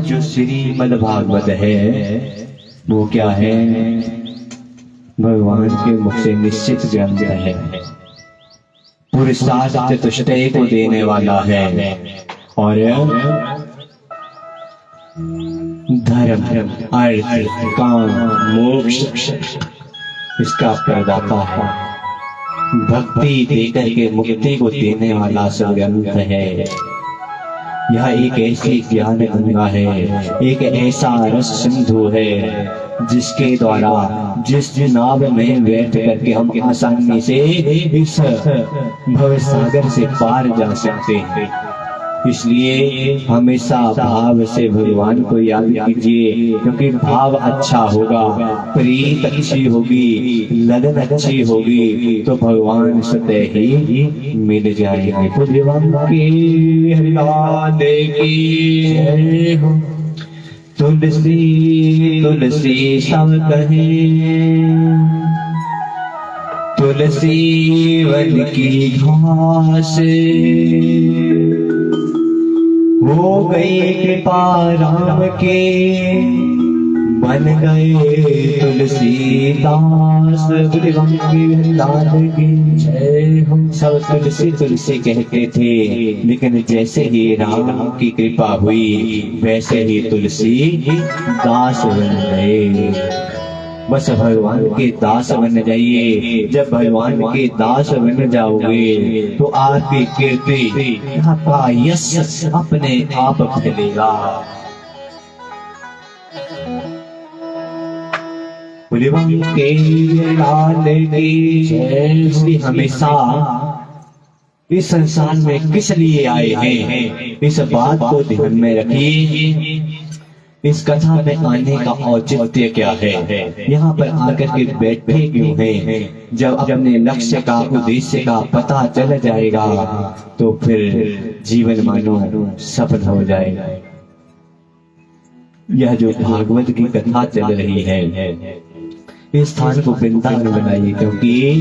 जो श्रीमद् भागवत है वो क्या है? भगवान के मुख से निश्चित ग्रंथ है, पुरुषार्थ चतुष्टय को देने वाला है और धर्म अर्थ काम मोक्ष इसका प्रदाता है। भक्ति देकर के मुक्ति को देने वाला ग्रंथ है। यह एक ऐसी ज्ञान गंगा है, एक ऐसा रस सिंधु है जिसके द्वारा जिस नाव में बैठ करके हम आसानी से इस भव सागर से पार जा सकते हैं। इसलिए हमेशा भाव से भगवान को याद कीजिए, क्योंकि भाव अच्छा होगा, प्रीत अच्छी होगी, लगन अच्छी होगी तो भगवान स्वतः ही मिल जाएंगे। भगवान की लाल की तुलसी तुलसी सब कहे, तुलसी वन की घास हो गई कृपा राम के, बन गए तुलसीदास। लाल की जय। हम सब तुलसी तुलसी कहते थे, लेकिन जैसे ही राम की कृपा हुई वैसे ही तुलसी दास बन गए। बस भगवान के दास बन जाइए। जब भगवान के दास बन जाओगे तो आपकी कीर्ति, आपका यश अपने आप फैलेगा। के लाल की जय। हमेशा इस संसार में किस लिए आए हैं, इस बात को ध्यान में रखिए। इस कथा में आने का औचित्य क्या है, यहाँ पर आकर के बैठे क्यों हैं? जब अपने लक्ष्य का उद्देश्य का पता चल जाएगा तो फिर जीवन मानो सफल हो जाएगा। यह जो भागवत की कथा चल रही है, इस स्थान को वृंदावन बनाइए, क्योंकि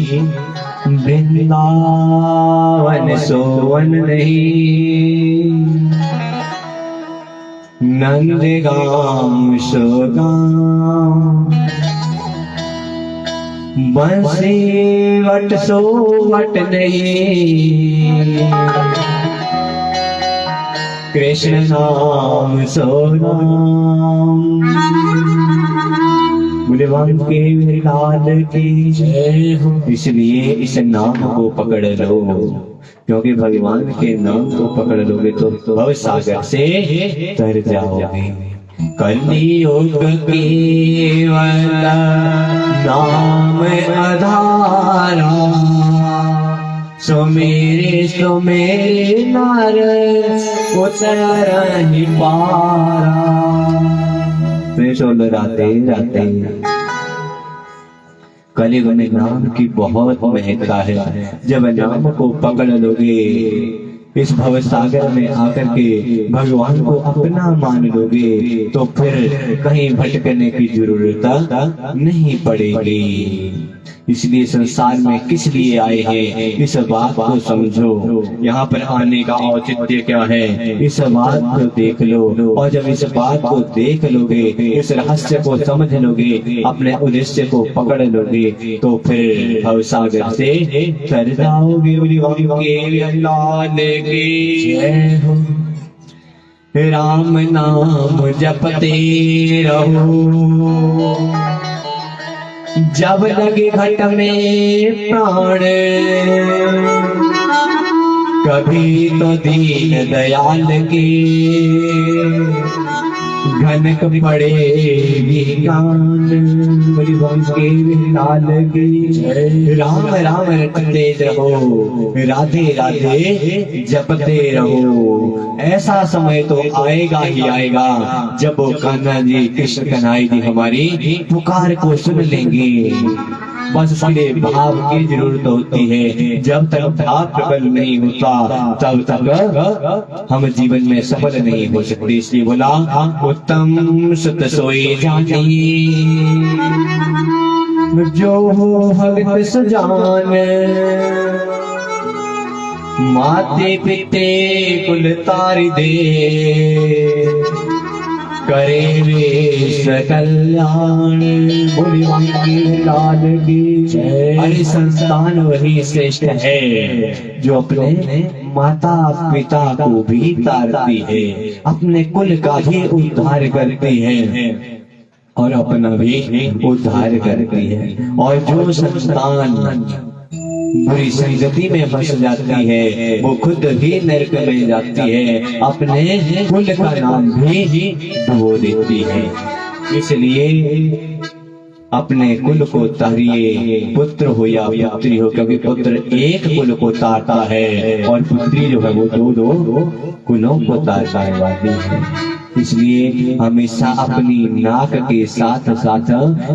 वृंदावन सोवन नहीं, नंदगाम सोगाम, बंसी वट सो वट नहीं, कृष्ण नाम सो नाम। भगवान के लाल की जय हो। इसलिए इस नाम को पकड़ लो, क्योंकि भगवान के नाम को पकड़ लोगे तो भव सागर से तर जाओगे। कलियुग केवल नाम आधारा, सो मेरे नार उतर ही पारा। राते राते कलियुग में नाम की बहुत महत्ता है। जब नाम को पकड़ लोगे, इस भव सागर में आकर के भगवान को अपना मान लोगे तो फिर कहीं भटकने की जरूरत नहीं पड़ेगी। इसलिए संसार में किस लिए आए हैं, इस बात को समझो। यहाँ पर आने का औचित्य क्या है, इस बात को देख लो। और जब इस बात को देख लोगे, इस रहस्य को समझ लोगे, अपने उद्देश्य को पकड़ लोगे तो फिर भवसागर से तर जाओगे। राम नाम जपते रहो, जब लगे घट में प्राण, कभी तो दीन दयाल के घनक पड़ेगी गान। लाल की राम राम रटते रहो, राधे राधे जपते रहो। ऐसा समय तो आएगा ही आएगा जब वो कान्हा जी कृष्ण कन्हैया जी हमारी पुकार को सुन लेंगे। बस इसलिए भाव की जरूरत होती है। जब तक भाव प्रबल नहीं होता तब तक हम जीवन में सफल नहीं हो सकते। इसलिए बोला उत्तम सुत सोई जानी, जो हो भगत सजान, माते पिते कुल तारी दे, करे वे सकल्याण। बोले वांके लाल की जय। अरे संतान वही श्रेष्ठ है जो अपने माता पिता को भी तारती है, अपने कुल का भी उद्धार करती है और अपना भी उद्धार करती है। और जो संतान बुरी संगति में फंस जाती है वो खुद भी नरक में जाती है, अपने कुल का नाम भी डुबो देती है। इसलिए अपने कुल को तारिए, पुत्र हो या पुत्री हो, क्योंकि पुत्र एक कुल को तारता है और पुत्री जो है वो दो दो कुलों को तारने वाली है। इसलिए हमेशा अपनी नाक के साथ साथ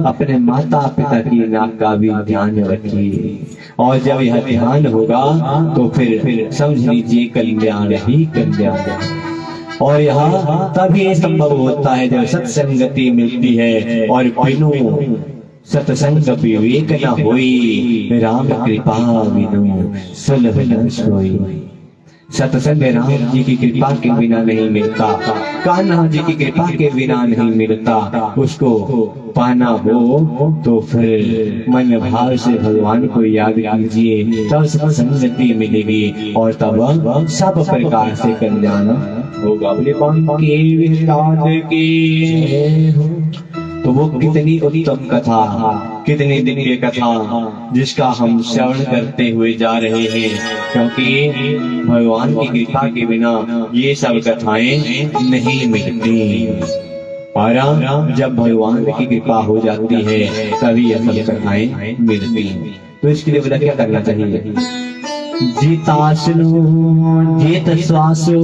अपने माता पिता की नाक का भी ध्यान रखिए, और जब यह ध्यान होगा तो फिर समझ लीजिए कल्याण ही कल्याण है। और यह तभी संभव होता है जब सत्संगति मिलती है, और बिनु सत्संग विवेक न होई, राम कृपा बिनु सुलभ न सोई। सत्संग राम जी की कृपा के बिना नहीं मिलता, कान्हा जी की कृपा के बिना नहीं मिलता। उसको पाना हो तो फिर मन भाव से भगवान को याद कीजिए, तब सत्संगति मिलेगी और तब सब प्रकार से कल्याण होगा। तो वो कितनी उत्तम कथा, कितनी दिव्य कथा जिसका हम श्रवण करते हुए जा रहे हैं, क्योंकि भगवान की कृपा के बिना ये सब कथाएं नहीं मिलती। और जब भगवान की कृपा हो जाती है तभी ये सब कथाएं मिलती हैं। तो इसके लिए क्या करना चाहिए? जीतासनो जीत श्वासो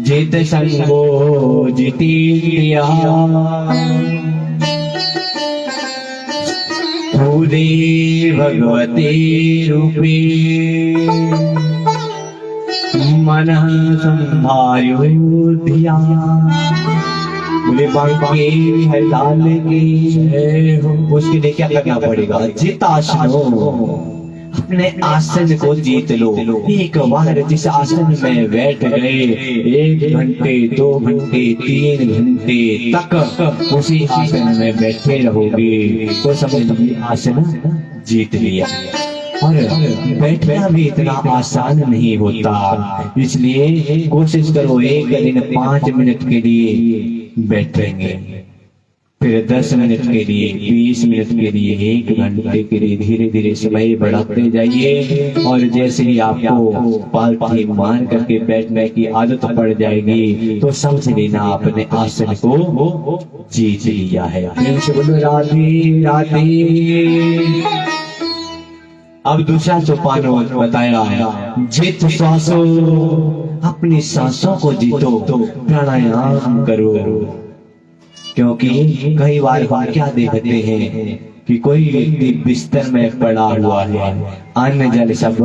जित संगो जितेन्द्रिया, भूदे भगवते रूपे मनः संभार्यो धिया। बोले बांके लाल की। उसके लिए क्या करना पड़ेगा? जितासनो, अपने आसन को जीत लो। एक बार जिस आसन में बैठ गए, 1 घंटे 2 घंटे 3 घंटे तक उसी आसन में बैठे रहोगे तो समझ लीजिए आसन जीत लिया। और बैठना भी इतना आसान नहीं होता, इसलिए कोशिश करो 1 दिन 5 मिनट के लिए बैठेंगे, फिर 10 मिनट के लिए, 20 मिनट के लिए, 1 घंटे के लिए, धीरे धीरे समय बढ़ाते जाइए। और जैसे ही आपको पालथी मार करके बैठने की आदत पड़ जाएगी तो समझ लेना आपने आसन को जीत लिया है। बोलो राधे राधे। अब दूसरा सोपान बताया है, जित श्वासो, अपनी सांसों को जीतो, प्राणायाम करो। क्योंकि कई बार हम क्या देखते हैं कि कोई व्यक्ति बिस्तर में पड़ा हुआ है, अन्न जल सब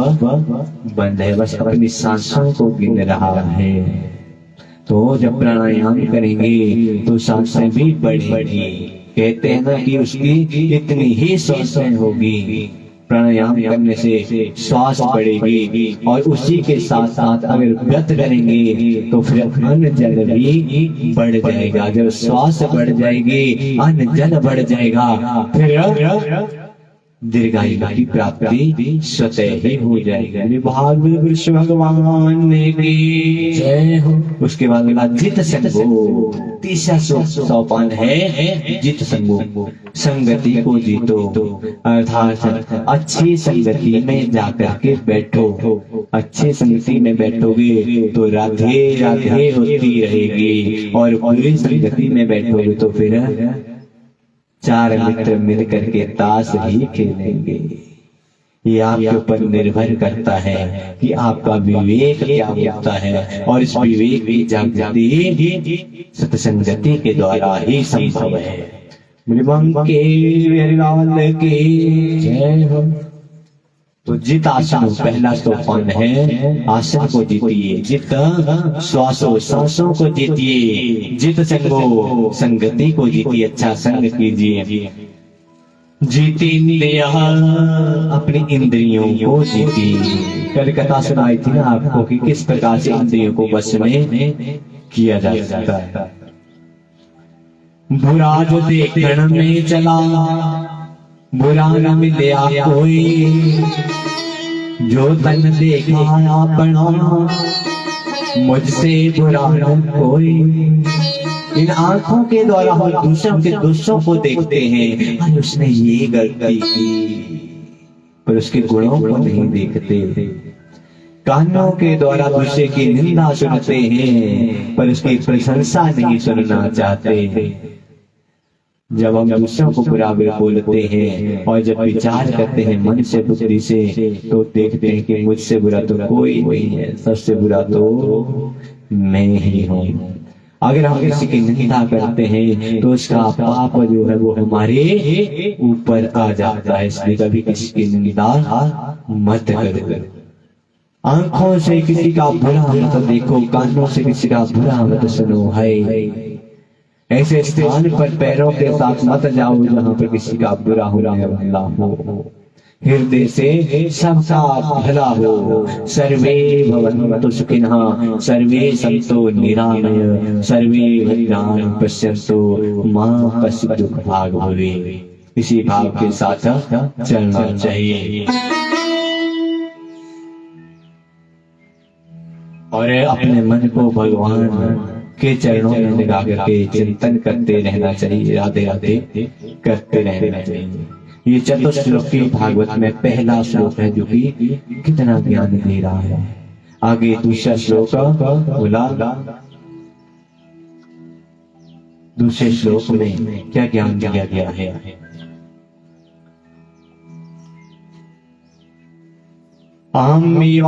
बंद है, बस अपनी सांसों को गिन रहा है। तो जब प्राणायाम करेंगे तो सांसें भी बढ़ेगी। कहते हैं ना कि उसकी इतनी ही सांसें होगी। प्राणायाम करने से श्वास बढ़ेगी और उसी के साथ साथ अगर व्रत करेंगे तो फिर अन्न जल भी बढ़ जाएगा। जब श्वास बढ़ जाएगी, अन्न जल बढ़ जाएगा, फिर दीर्घायु की प्राप्ति स्वतः ही हो जाएगी। भागवत कृष्ण भगवान की जय हो। उसके बाद जित संगो, तीसरा सोपान है जित संगो, संगति को जीतो। अर्थात अच्छी संगति में जाकर के बैठो। अच्छी संगति में बैठोगे तो राधे राधे होती रहेगी, और बुरी संगति में बैठोगे तो फिर 4 मित्र मिल करके ताश ही खेलेंगे। ये आपके ऊपर निर्भर करता है कि आपका विवेक क्या होता है, और इस विवेक की जागृति सत्संगति के द्वारा ही संभव है। के जय हो। तो जित आसन पहला सोपान है, आसन को जीतिए। जित श्वासों, सांसों को जीतिए। जित संगो, संगति को जीतिए, अच्छा संग कीजिए। जीतेंद्रिया, अपनी इंद्रियों को जीतिए। कल कथा सुनाई थी ना आपको कि किस प्रकार से इंद्रियों को वश में किया जा सकता है। बुरा जो देखण में चला, बुरा न मिलया कोई, जो तन देखा अपना, मुझसे बुरा न कोई। इन आंखों के द्वारा हम दूसरों के दोषों को देखते हैं, और उसने ये गलती की, पर उसके गुणों को नहीं देखते। कानों के द्वारा दूसरे की निंदा सुनते हैं, पर उसकी प्रशंसा नहीं सुनना चाहते। जब हम दूसरों को बुरा बोलते हैं और जब विचार करते हैं मन से बुद्धि से, तो देखते हैं कि मुझसे बुरा तो कोई नहीं है, सबसे बुरा तो मैं ही हूँ। अगर हम किसी की निंदा करते हैं तो उसका पाप जो है वो हमारे ऊपर आ जाता है। इसलिए कभी किसी की निंदा मत करो। आंखों से किसी का बुरा मत देखो, कानों से किसी का बुरा मत सुनो। है ऐसे स्थान पर पैरों के साथ मत जाओ जहाँ पर किसी का बुरा होने हो। हृदय से सबका भला हो। सर्वे भवन्तु सुखिनः, सर्वे सन्तु निरामया, सर्वे भद्राणि पश्यन्तु मा कश्चित् दुःखभाग् भवेत्। इसी भाव के साथ चलना चाहिए और अपने मन को भगवान के चरणों में लगा करके चिंतन करते रहना चाहिए, राधे राधे करते रहना चाहिए। ये चतुश्लोकी भागवत में पहला श्लोक है जो कि कितना ज्ञान दे रहा है। आगे दूसरा श्लोक बोला, दूसरे श्लोक में क्या ज्ञान दिया गया है। अहमेवासमेवाग्रे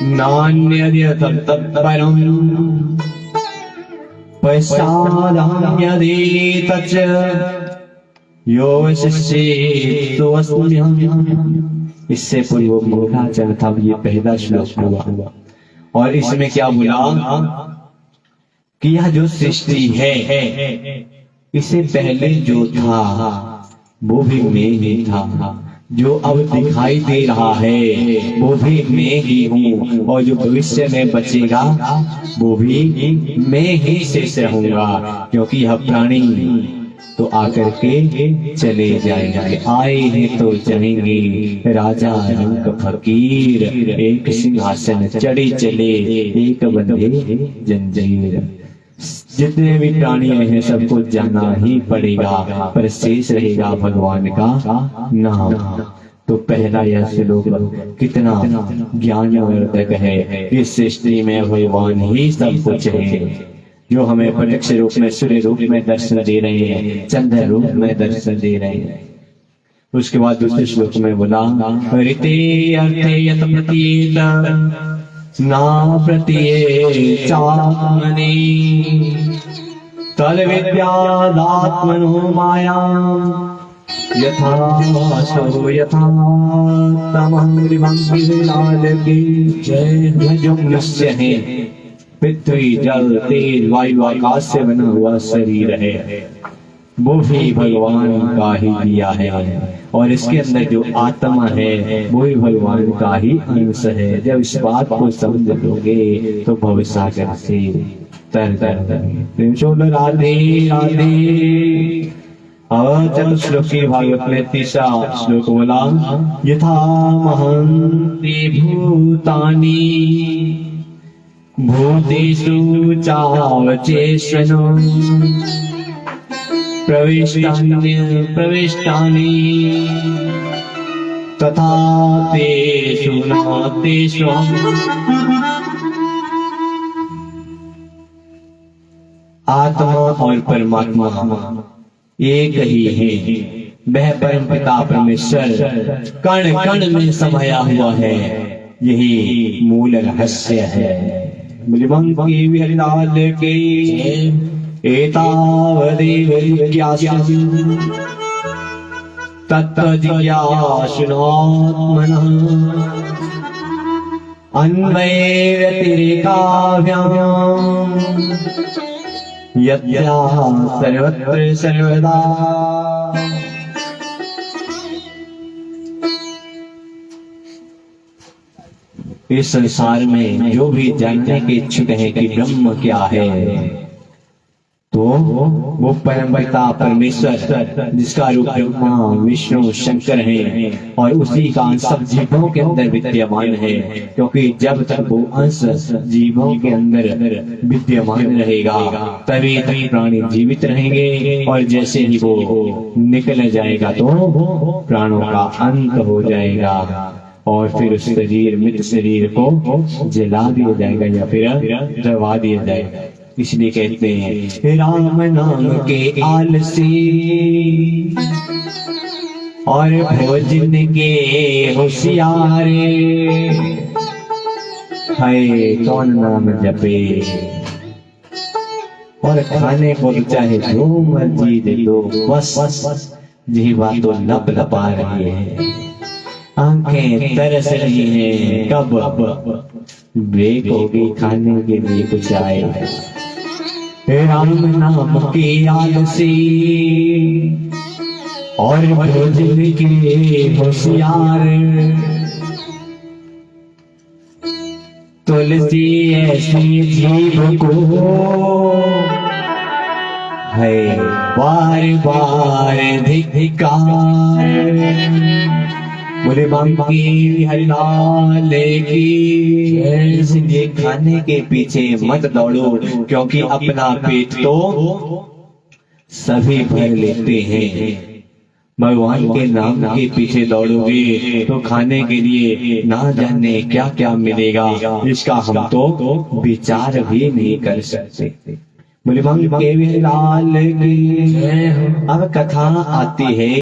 नान्यद् तत्परम् पश्चादहम्यदेतच्च यो शिष्येत्वस्म्यहम्। इससे पूर्व मूढ़ाचरण था, ये पहला श्लोक हुआ और इसमें क्या बोला कि यह जो सृष्टि है, इससे पहले जो था वो भी मैं ही था, जो अब दिखाई दे रहा है वो भी मैं ही हूँ, और जो भविष्य में बचेगा वो भी मैं ही शेष रहूंगा। क्योंकि यह प्राणी तो आकर के चले जाएंगे, आए हैं तो जाएंगे। राजा रंग फकीर, एक सिंहासन चढ़े चले, एक बंधे जंजीर। जितने भी प्राणी हैं सबको जाना ही पड़ेगा, पर शेष रहेगा भगवान का नाम। तो पहला यह श्लोक कितना ज्ञानवर्धक है। इस सृष्टि में भगवान ही सब कुछ है, जो हमें प्रत्यक्ष रूप में, सूर्य रूप में दर्शन दे रहे हैं, चंद्र रूप में दर्शन दे रहे हैं। उसके बाद दूसरे श्लोक में बोला, ऋते अर्थे यत प्रतीत ना प्रत्यये चात्मनि, तद विद्यादात्मनो माया, यथा सो यथा तमः विलालके। जय। जो मनुष्य है, पृथ्वी जल तेज वायु आकाश से बना हुआ शरीर है, वो भी भगवान का ही दिया है, और इसके अंदर जो आत्मा है वो भी भगवान का ही अंश है। जब इस बात को समझ लोगे तो भवसागर से तर कर राधे राधे। और चतुश्लोकी भागवत में तीसरा श्लोक बोला, यथा महन्ति भूतानि भूतेषु चावचेष्वनो, प्रविष्टानि तथा तेषु न तेषु। आत्मा और परमात्मा एक ही है। वह परम पिता परमेश्वर कण कण में समाया हुआ है, यही मूल रहस्य है। मुझे विहरिलाल के एतावदेव जिज्ञासुः तत्त्वजिज्ञासुनात्मनः अन्वयव्यतिरेकाभ्याम् यद्या सर्वत्र सर्वदा। इस संसार में जो भी जानने के इच्छुक है कि ब्रह्म क्या है, तो वो परम पिता परमेश्वर जिसका रूप ब्रह्मा विष्णु शंकर है और उसी का अंश सब जीवों के अंदर विद्यमान है। क्योंकि जब तक वो अंश जीवों के अंदर विद्यमान रहेगा तभी तक प्राणी जीवित रहेंगे, और जैसे ही वो निकल जाएगा तो प्राणों का अंत हो जाएगा और फिर उस शरीर मृत शरीर को जला दिया जाएगा या फिर दबा दिया जाएगा। इसलिए कहते हैं राम नाम के आलसी और भोजन के होशियार, है कौन नाम जपे और खाने को चाहे जो मर्जी दे दो, बस जीवा तो लब लपा रही है, आंखें तरस रही हैं कब ब्रेक होगी खाने के लिए कुछ आए। राम नाम की आलसी और भोजन के होशियार, तुलसी ऐसी जीव को है बार बार धिक्कार। बोले बांकी हरिलाल की, इसलिए खाने के पीछे मत दौड़ो, क्योंकि अपना पेट तो सभी भर लेते हैं। भगवान के नाम के पीछे दौड़ोगे तो खाने के लिए ना जाने क्या क्या मिलेगा, इसका हम तो विचार भी नहीं कर सकते। बोले बांकी हरिलाल की। अब कथा आती है